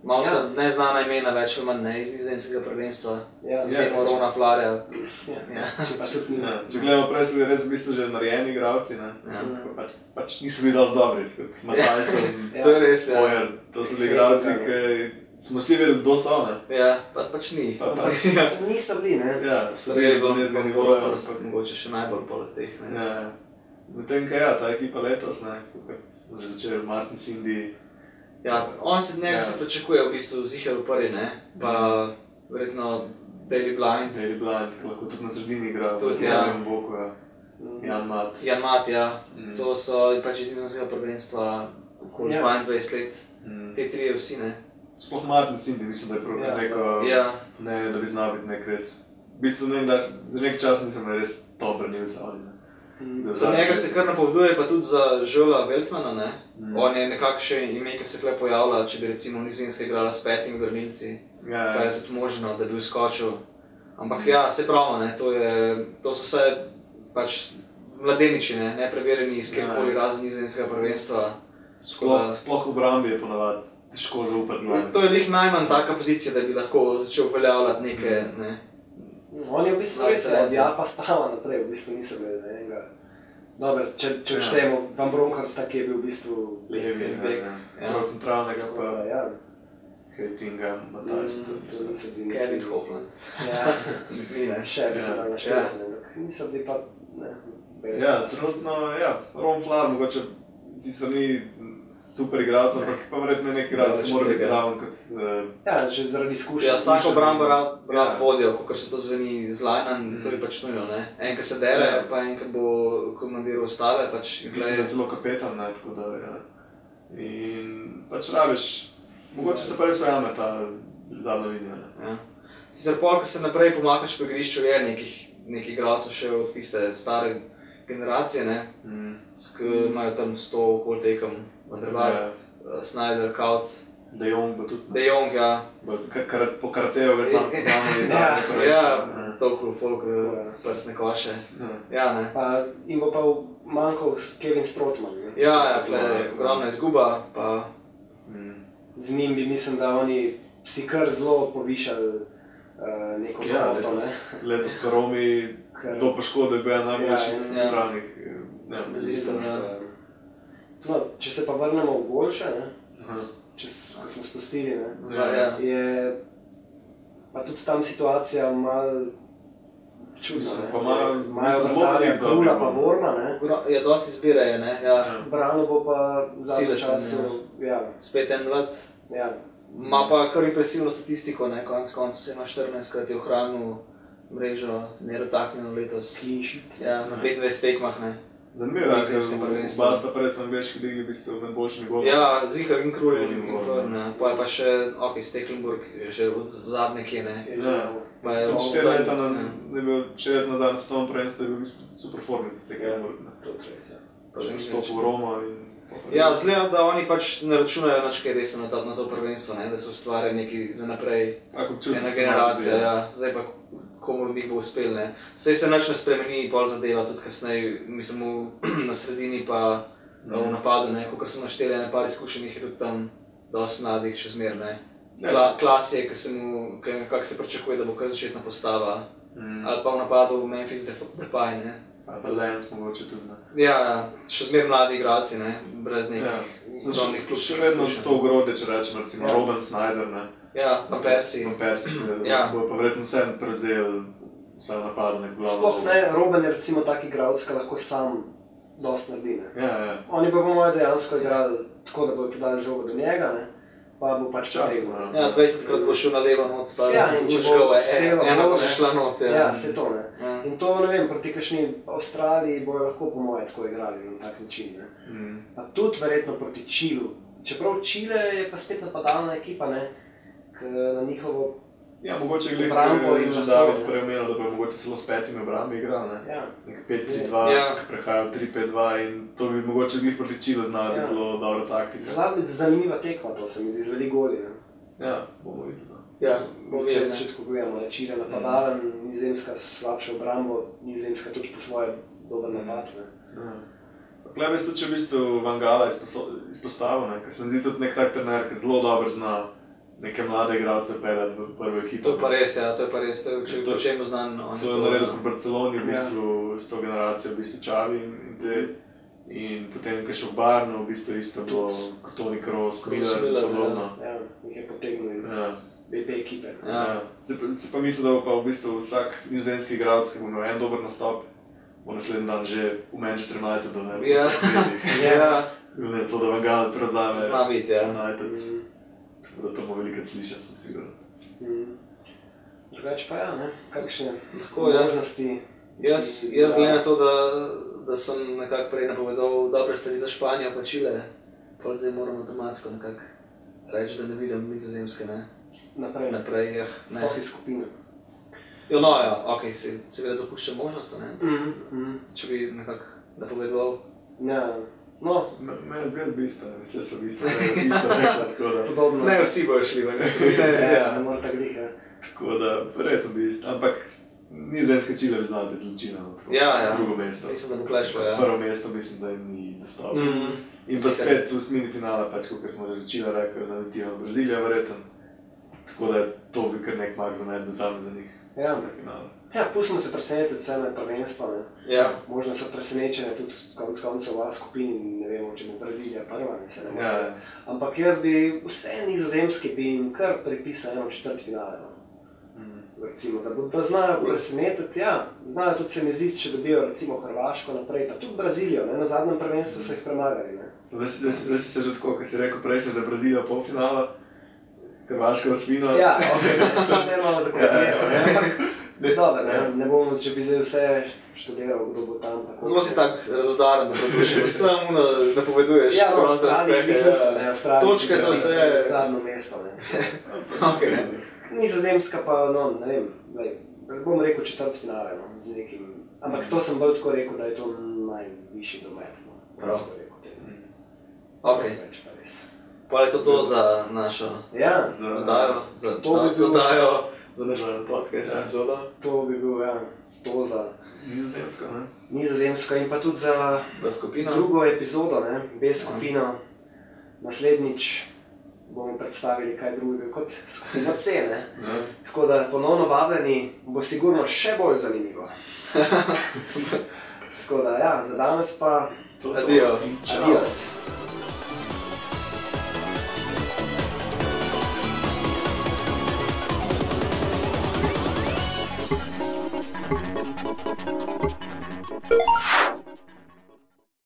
malo so neznana imena več ali manj, ne, iz nizozemskega prvenstva, z izjemo Rona Flarja. Če pa tudi ni. Če gledamo prej, so bili res v bistvu že narejeni igralci, ne. Pač niso bili dosti dobri, kot Matthijsen, To je res, ja. Bojer, to so bili igralci, ki smo vsi vedeli, kdo so, ne. Ja, pač ni. Niso bili, ne. Ja, Stari je bilo nekaj nivoja, mogoče še najbolj poleg teh, ne. Ja, medtem, kaj ja, ta ekipa letos, ne, kot smo že začeli, Martin Cindy. Ja, on se njega se pričakuje v bistvu ziher v prvi, ne, pa verjetno Daley Blind. Daley Blind, ki lahko tudi na sredini igra, Tudi, v ja. zadnjem boku, ja. Jan Mat. Jan Mat, ja. To so pač iz nizozemskega prvenstva okoli 22 let. Te trije vsi, ne. Sploh Martin Cindy, mislim, da je prav neko, ne, da bi znal biti nek res, v bistvu ne vem, da za nekaj časa nisem res top branilca, oni, ne. Za njega se kar napoveduje, pa tudi za Joela Veltmana, ne. On je nekako še ime, ki se tukaj pojavlja, če bi recimo Nizozemska igrala s 5 branilci, kar je tudi možno, da bi uskočil. Ampak ja, se pravimo, ne, to so vse pač mladeniči, ne, nepreverjeni iz kjerkoli razen Nizozemskega prvenstva. Sploh v obrambi je ponavadi težko zaupati. To je lih najmanj taka pozicija, da bi lahko začel uveljavljati neke, ne. On je v bistvu res od Japa stava naprej, v bistvu niso bili, ne, enega. Dober, če odštejemo Van Bronckhorsta, ki je bil v bistvu levi, prav centralnega pa ja. Heitinga, Matthijsen, to niso bili Kevin Hofland. Ja, še bi se nam našteli, niso bili pa, ne. Ja, trenutno, ja, Ron Flahr mogoče sicer ni super igralec, ampak pa verjetno nek igralec, ki mora biti zraven kot... Ja, že zaradi izkušnje. Ja, vsako obrambo rad vodijo, kakor se to zveni z Lajnan, to je pač nujo, ne. En, ki se dere, pa en, ki bo komandiral ostale, pač... Mislim, da celo kapetan, ne, tako da, ja. In pač rabiš, mogoče se pa res ujame ta zadnja linija, ne. Ja. Sicer pol, ko se naprej pomakneš po igrišču, je nekih igralcev še od tiste stare generacije, ne, ki imajo tam 100 okoli tekem, Vandervaart, Sneijder, Kaut. De Jong bo tudi. De Jong, ja. Po karateju ga znamo iz zadnje prvenstva. Ja, toliko folk prsne koše. Ja, ne. Pa jim bo pa manjkal Kevin Strootman, ne. Ja, tle je ogromna izguba, pa... Z njim bi mislim, da oni si kar zelo povišali neko kvoto, ne. Letos pa Romi do poškodbe je bil najboljših centralnih. No, če se pa vrnemo v boljše, ne, ko smo spustili, ne, je pa tudi tam situacija malo čudna, ne. Imajo vratarja Krula pa Vorma, ne. Ja, dosti izbire je, ne, ja. Brano bo pa v zadnjem času, ja. Spet en mlad. Ja. Ma pa kar impresivno statistiko, ne, konec se ima 14krat je ohranil mrežo nedotaknjeno letos. Clean sheet. Ja, na 25 tekmah, ne. Zanimivo, da Nizozemskem prvenstvu. oba sta pa res v angleški ligi v bistvu med boljšimi golmi. Ja, Zihar in Krulj Krulj in in Fern, pa je pa še, Stekelenburg, še od zadnje kje, ne. Ja. Pa je Tudi 4 leta je bil 4 let nazaj na svetovnem prvenstvu, je bil v bistvu super formi, tiste Stekelenburg. To je res, ja. Že vstopil v Romo in... Ja, zgleda, da oni pač ne računajo nič kaj resen na to prvenstvo, ne, da se ustvarja neki za naprej ena generacija, ja. Zdaj pa komu od njih bo uspel, ne. Saj se nič ne spremeni, pol zadeva tudi kasneje, mislim, na sredini pa v napadu, ne, kakor sem naštel ene par izkušenih, je tudi tam dosti mladih še zmer, ne. Klas je, kak se pričakuje, da bo kar začetna postava, ali pa v napadu Memphis Depay, ne. Ali pa Lens mogoče tudi, ne. Ja, še zmer mladi igralci, ne, brez nekih ogromnih klubskih izkušenj. Še vedno to ogrode, če rečem, recimo Robben Snyder, ne. Ja, Van Persie. Van Persie se bo pa verjetno vsem prevzel vse napade nek glavo. Sploh ne, Robben je recimo tak igralec, ki lahko sam dosti naredi, ne. Ja. Oni pa po mojem dejansko igrali tako, da bojo podali žogo do njega, ne. Pa bo pač Časno, potegnil. Ja, 20krat bo šel na levo not, pa Ja, in če bo uspelo, ena bo ne. šla not, ja. Ja, se to ne. Ja. In to, ne vem, proti kakšni Avstraliji bojo lahko po moje tako igrali na tak način, ne. Pa tudi verjetno proti Čilu. Čeprav Čile je pa spet napadalna ekipa, ne, na njihovo... Ja, mogoče glede, Obrambo in že lahko, David ne. prej omenil, da bo mogoče celo s 5 obrambi igral, ne. Ja. Nek 5-3-2, Ja. prehaja v 3-5-2 in to bi mogoče glih proti Čilu znala biti Ja. zelo dobra taktika. Zelo zanimiva tekma to, se mi zdi, z veliko goli, ne. Ja, bomo videli. No. Ja, bo Če videl, ne. tako gledamo, ne, Čile napadalen, Nizozemska slabša obrambo, Nizozemska tudi po svoje dober napad, ne. Ja. Tukaj bi tudi, če v bistvu Van Gaala izpostavil, ne, ker se mi zdi tudi nek tak trener, ki zelo dobro zna neke mlade igralce peljati v prvo ekipo. To je pa res, ja, to je pa res, to čemu znan. To je naredil pri Barceloni v bistvu, s to generacijo, v bistvu Xavi in te. In potem, ko je šel v Bayernu, v bistvu isto bilo kot Toni Kroos, Miller in podobno. Ja, jih je potegnil iz BP ekipe. Ja. Se pa misli, da bo pa v bistvu vsak nizozemski igralec, ki bo imel en dober nastop, bo naslednji dan že v Manchester United, ne, Ja. Ja, Ne, to, da Van Gaal prevzame zna biti, ja. United. Tako da to bo veliko slišati, sem siguren. Drugače pa ja, ne, kakšne Lahko, ja. možnosti. Jaz gledam na to, da sem nekako prej napovedal dobre stvari za Španijo pa Čile, pa zdaj moram avtomatsko nekako reči, da ne vidim Nizozemske, ne. Naprej, Naprej, ne. sploh iz skupine. Ja, no, ja, okej, seveda dopuščam možnost, ne. Če bi nekako napovedoval. Ja, no, Me zgled bi ista, misle so ista misla, tako da. podobno. Ne, vsi bojo šli v Ja, ne more tako glih, ja. Tako da, verjetno bi ista, ampak nizozemska Čile bi znala biti odločilna, tako Ja. drugo mesto. Mislim, da bo klešlo, ja. Prvo mesto mislim, da jim ni dostopno. In pa spet v osmini finala, pač, kot smo že začeli rekli, da letimo Brazilija verjetno. Tako da to bi kar nek mak za medno sami za njih. Ja. Finale. Ja, pustimo se presenetiti vse na prvenstvo, ne. Ja. Možno so presenečene tudi konec koncev v skupini, ne vemo, če bo Brazilija prva, ne, se ne more. Ja. Ampak jaz bi vse nizozemske bi jim kar pripisal eno četrtfinale, no. Recimo, da znajo presenetiti, ja, znajo tudi se mi zdi, če dobijo recimo Hrvaško naprej, pa tudi Brazilijo, ne, na zadnjem prvenstvu so jih premagali, ne. Zdaj si se že tako, ker si rekel prejšnje, da je Brazilija polfinala, Hrvaška osmino. Ja, okej, to sem se malo zakompletiral, ne, ampak dobro, ne bomo, če bi zdaj vse študiral, kdo bo tam, tako. Zelo si tak radodaren, da produšiš vsem, napoveduješ. Ja, no, proste Avstralija, uspehe, jih nisem, ne, Avstralija. Točke so vse. Zadnjo mesto, ne. Okej, ne. Nizozemska pa, no, ne vem, bom rekel četrtfinale, no, z nekim, ampak to sem bolj tako rekel, da je to najvišji domet, no. Prav. Tako rekel temu. Okej. Več pa res. Pa je to za našo Ja, oddajo, za To bi nas bil- oddajo, za našo podcast Ja. epizodo. to bi bil, ja, to za Nizozemsko, ne? Nizozemsko in pa tudi za V skupino. drugo epizodo, ne, B skupino. Naslednjič bomo predstavili kaj drugega kot skupina C, ne. Ja. Tako da ponovno vabljeni, bo sigurno še bolj zanimivo. Tako da ja, za danes pa Adijo. adios.